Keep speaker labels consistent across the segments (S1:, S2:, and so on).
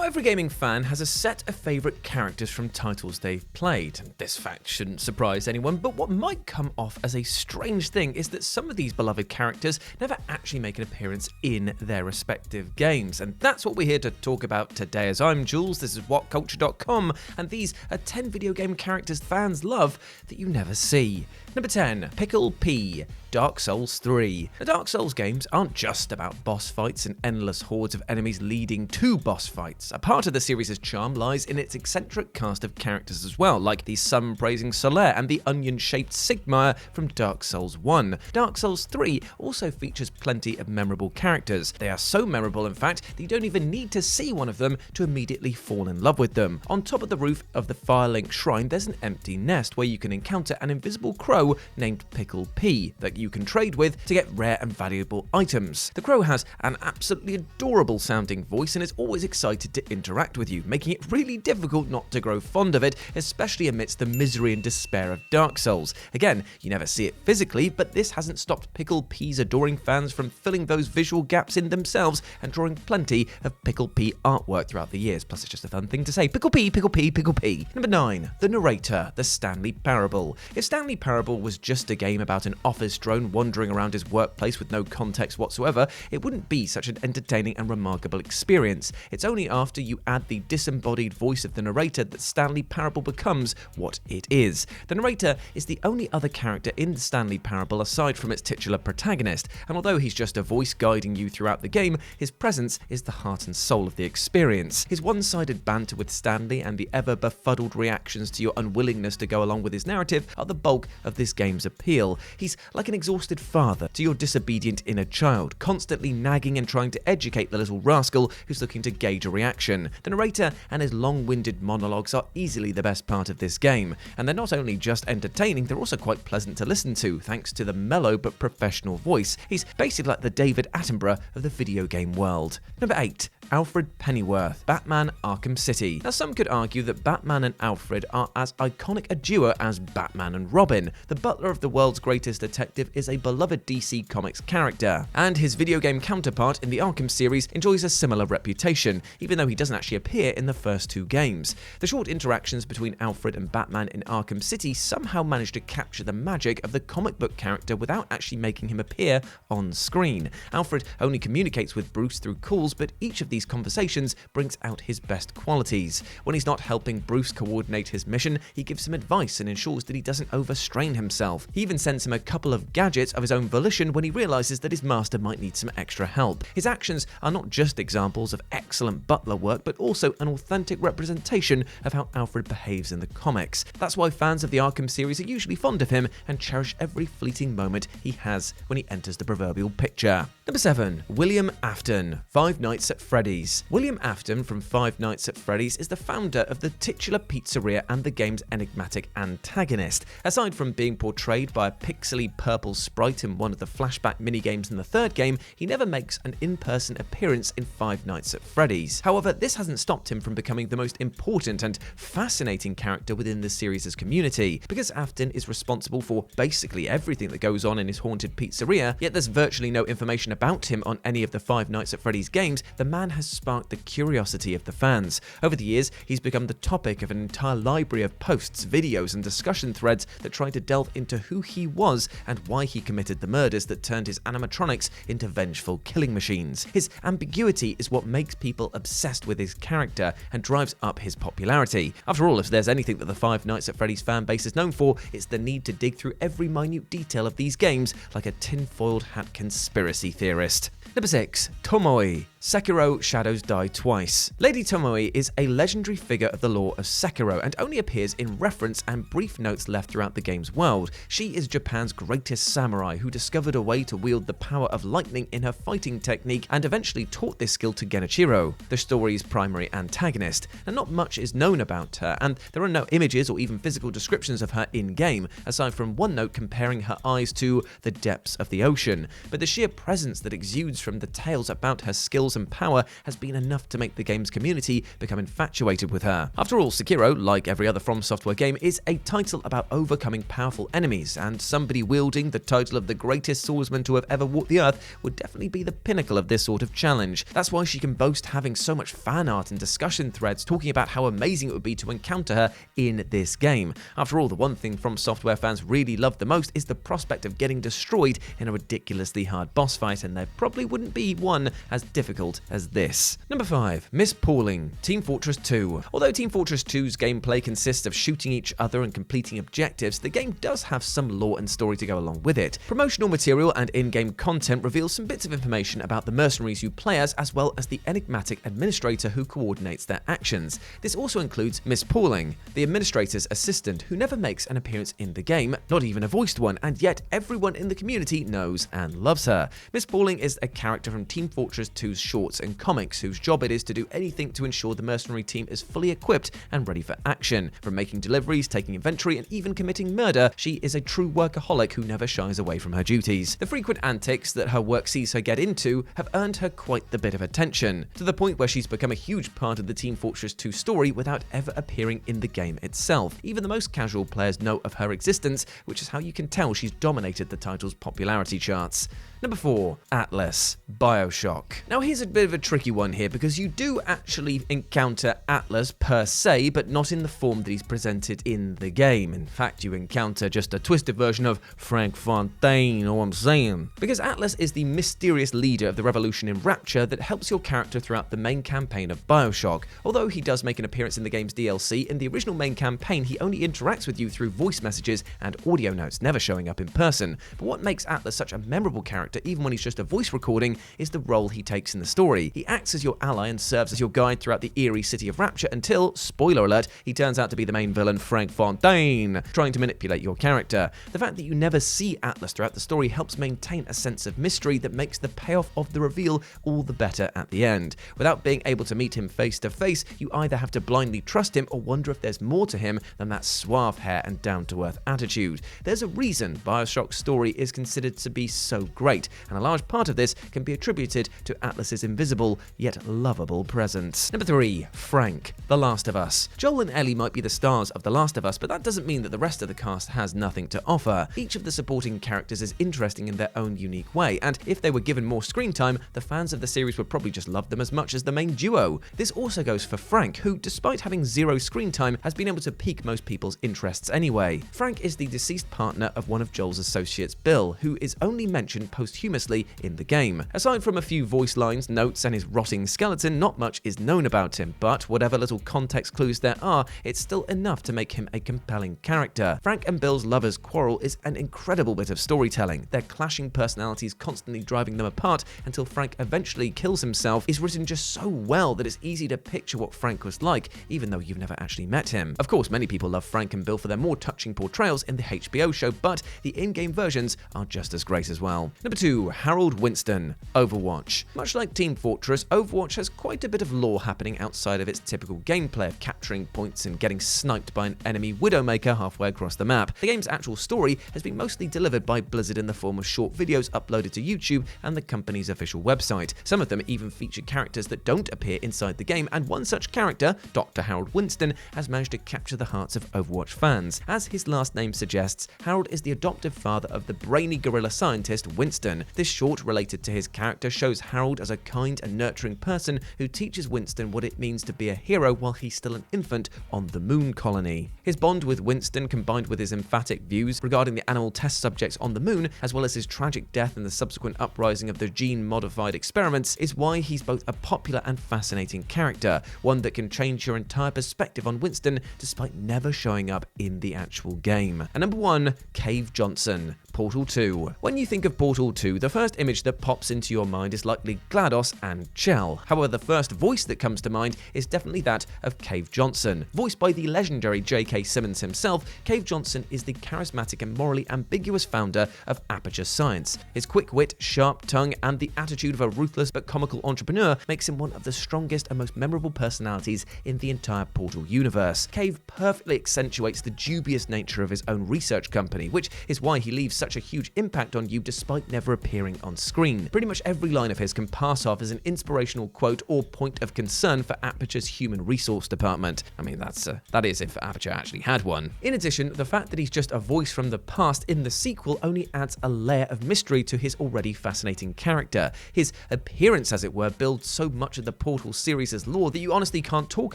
S1: every gaming fan has a set of favourite characters from titles they've played. This fact shouldn't surprise anyone, but what might come off as a strange thing is that some of these beloved characters never actually make an appearance in their respective games. And that's what we're here to talk about today. As I'm Jules, this is WhatCulture.com, and these are 10 video game characters fans love that you never see. Number 10, Pickle P, Dark Souls 3. The Dark Souls games aren't just about boss fights and endless hordes of enemies leading to boss fights. A part of the series' charm lies in its eccentric cast of characters as well, like the sun-praising Solaire and the onion-shaped Sigmar from Dark Souls 1. Dark Souls 3 also features plenty of memorable characters. They are so memorable, in fact, that you don't even need to see one of them to immediately fall in love with them. On top of the roof of the Firelink Shrine, there's an empty nest where you can encounter an invisible crow named Pickle P that you can trade with to get rare and valuable items. The crow has an absolutely adorable sounding voice and is always excited to interact with you, making it really difficult not to grow fond of it, especially amidst the misery and despair of Dark Souls. Again, you never see it physically, but this hasn't stopped Pickle P's adoring fans from filling those visual gaps in themselves and drawing plenty of Pickle P artwork throughout the years. Plus, it's just a fun thing to say. Pickle P, Pickle P, Pickle P. Number 9, TheNarrator, the Stanley Parable. If Stanley Parable was just a game about an office drone wandering around his workplace with no context whatsoever, it wouldn't be such an entertaining and remarkable experience. It's only after you add the disembodied voice of the narrator that Stanley Parable becomes what it is. The narrator is the only other character in the Stanley Parable aside from its titular protagonist, and although he's just a voice guiding you throughout the game, his presence is the heart and soul of the experience. His one-sided banter with Stanley and the ever befuddled reactions to your unwillingness to go along with his narrative are the bulk of this game's appeal. He's like an exhausted father to your disobedient inner child, constantly nagging and trying to educate the little rascal who's looking to gauge a reaction. The narrator and his long-winded monologues are easily the best part of this game, and they're not only just entertaining, they're also quite pleasant to listen to, thanks to the mellow but professional voice. He's basically like the David Attenborough of the video game world. Number 8, Alfred Pennyworth, Batman Arkham City. Now, some could argue that Batman and Alfred are as iconic a duo as Batman and Robin. The butler of the world's greatest detective is a beloved DC Comics character, and his video game counterpart in the Arkham series enjoys a similar reputation, even though he doesn't actually appear in the first 2 games. The short interactions between Alfred and Batman in Arkham City somehow managed to capture the magic of the comic book character without actually making him appear on screen. Alfred only communicates with Bruce through calls, but each of these conversations brings out his best qualities. When he's not helping Bruce coordinate his mission, he gives him advice and ensures that he doesn't overstrain himself. He even sends him a couple of gadgets of his own volition when he realizes that his master might need some extra help. His actions are not just examples of excellent butler work, but also an authentic representation of how Alfred behaves in the comics. That's why fans of the Arkham series are usually fond of him and cherish every fleeting moment he has when he enters the proverbial picture. Number 7, William Afton, Five Nights at Freddy's. William Afton from Five Nights at Freddy's is the founder of the titular pizzeria and the game's enigmatic antagonist. Aside from being portrayed by a pixely purple sprite in one of the flashback minigames in the 3rd game, he never makes an in-person appearance in Five Nights at Freddy's. However, this hasn't stopped him from becoming the most important and fascinating character within the series' community. Because Afton is responsible for basically everything that goes on in his haunted pizzeria, yet there's virtually no information about him on any of the Five Nights at Freddy's games, the man has sparked the curiosity of the fans. Over the years, he's become the topic of an entire library of posts, videos, and discussion threads that try to delve into who he was and why he committed the murders that turned his animatronics into vengeful killing machines. His ambiguity is what makes people obsessed with his character and drives up his popularity. After all, if there's anything that the Five Nights at Freddy's fan base is known for, it's the need to dig through every minute detail of these games like a tin-foiled hat conspiracy theorist. Number 6, Tomoy Sakuro Shadows Die Twice. Lady Tomoy is a legendary figure of the lore of Sekiro and only appears in reference and brief notes left throughout the game's world. She is Japan's greatest samurai who discovered a way to wield the power of lightning in her fighting technique and eventually taught this skill to Genichiro, the story's primary antagonist. And not much is known about her, and there are no images or even physical descriptions of her in-game, aside from one note comparing her eyes to the depths of the ocean. But the sheer presence that exudes from the tales about her skills and power has been enough to make the game's community become infatuated with her. After all, Sekiro, like every other From Software game, is a title about overcoming powerful enemies and somebody wielding the the title of the greatest swordsman to have ever walked the earth would definitely be the pinnacle of this sort of challenge. That's why she can boast having so much fan art and discussion threads talking about how amazing it would be to encounter her in this game. After all, the one thing From Software fans really love the most is the prospect of getting destroyed in a ridiculously hard boss fight, and there probably wouldn't be one as difficult as this. Number 5. Miss Pauling, Team Fortress 2. Although Team Fortress 2's gameplay consists of shooting each other and completing objectives, the game does have some lore and story to go along with it. Promotional material and in-game content reveals some bits of information about the mercenaries you play as well as the enigmatic administrator who coordinates their actions. This also includes Miss Pauling, the administrator's assistant who never makes an appearance in the game, not even a voiced one, and yet everyone in the community knows and loves her. Miss Pauling is a character from Team Fortress 2's shorts and comics whose job it is to do anything to ensure the mercenary team is fully equipped and ready for action. From making deliveries, taking inventory, and even committing murder, she is a true workaholic who never shies away from her duties. The frequent antics that her work sees her get into have earned her quite the bit of attention, to the point where she's become a huge part of the Team Fortress 2 story without ever appearing in the game itself. Even the most casual players know of her existence, which is how you can tell she's dominated the title's popularity charts. Number 4. Atlas, Bioshock. Now here's a bit of a tricky one here because you do actually encounter Atlas per se, but not in the form that he's presented in the game. In fact, you encounter just a twisted version of Frank Fontaine, know what I'm saying? Because Atlas is the mysterious leader of the revolution in Rapture that helps your character throughout the main campaign of Bioshock. Although he does make an appearance in the game's DLC, in the original main campaign he only interacts with you through voice messages and audio notes, never showing up in person. But what makes Atlas such a memorable character, even when he's just a voice recording, is the role he takes in the story. He acts as your ally and serves as your guide throughout the eerie city of Rapture until, spoiler alert, he turns out to be the main villain Frank Fontaine, trying to manipulate your character. The fact that you never see Atlas throughout the story helps maintain a sense of mystery that makes the payoff of the reveal all the better at the end. Without being able to meet him face to face, you either have to blindly trust him or wonder if there's more to him than that suave hair and down-to-earth attitude. There's a reason Bioshock's story is considered to be so great, and a large part of this can be attributed to Atlas's invisible yet lovable presence. Number 3. Frank, The Last of Us. Joel and Ellie might be the stars of The Last of Us, but that doesn't mean that the rest of the cast has nothing to offer. Each of the supporting characters is interesting in their own unique way, and if they were given more screen time, the fans of the series would probably just love them as much as the main duo. This also goes for Frank, who, despite having zero screen time, has been able to pique most people's interests anyway. Frank is the deceased partner of one of Joel's associates, Bill, who is only mentioned posthumously in the game. Aside from a few voice lines, notes, and his rotting skeleton, not much is known about him, but whatever little context clues there are, it's still enough to make him a compelling character. Frank and Bill's lovers' quarrel is an incredible bit of storytelling. Their clashing personalities constantly driving them apart until Frank eventually kills himself is written just so well that it's easy to picture what Frank was like, even though you've never actually met him. Of course, many people love Frank and Bill for their more touching portrayals in the HBO show, but the in-game versions are just as great as well. Number 2. Harold Winston, Overwatch. Much like Team Fortress, Overwatch has quite a bit of lore happening outside of its typical gameplay of capturing points and getting sniped by an enemy Widowmaker halfway across the map. The game's actual story has been mostly delivered by Blizzard in the form of short videos uploaded to YouTube and the company's official website. Some of them even feature characters that don't appear inside the game, and one such character, Dr. Harold Winston, has managed to capture the hearts of Overwatch fans. As his last name suggests, Harold is the adoptive father of the brainy guerrilla scientist Winston. This short, related to his character, shows Harold as a kind and nurturing person who teaches Winston what it means to be a hero while he's still an infant on the moon colony. His bond with Winston, combined with his emphatic views regarding the animal test subjects on the moon, as well as his tragic death and the subsequent uprising of the gene-modified experiments, is why he's both a popular and fascinating character, one that can change your entire perspective on Winston despite never showing up in the actual game. And number 1, Cave Johnson, Portal 2. When you think of Portal 2, the first image that pops into your mind is likely GLaDOS and Chell. However, the first voice that comes to mind is definitely that of Cave Johnson. Voiced by the legendary J.K. Simmons himself, Cave Johnson is the charismatic and morally ambiguous founder of Aperture Science. His quick wit, sharp tongue, and the attitude of a ruthless but comical entrepreneur makes him one of the strongest and most memorable personalities in the entire Portal universe. Cave perfectly accentuates the dubious nature of his own research company, which is why he leaves such such a huge impact on you despite never appearing on screen. Pretty much every line of his can pass off as an inspirational quote or point of concern for Aperture's human resource department. I mean, that is if Aperture actually had one. In addition, the fact that he's just a voice from the past in the sequel only adds a layer of mystery to his already fascinating character. His appearance, as it were, builds so much of the Portal series' lore that you honestly can't talk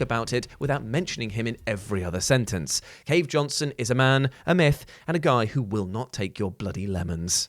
S1: about it without mentioning him in every other sentence. Cave Johnson is a man, a myth, and a guy who will not take your bloody lemons.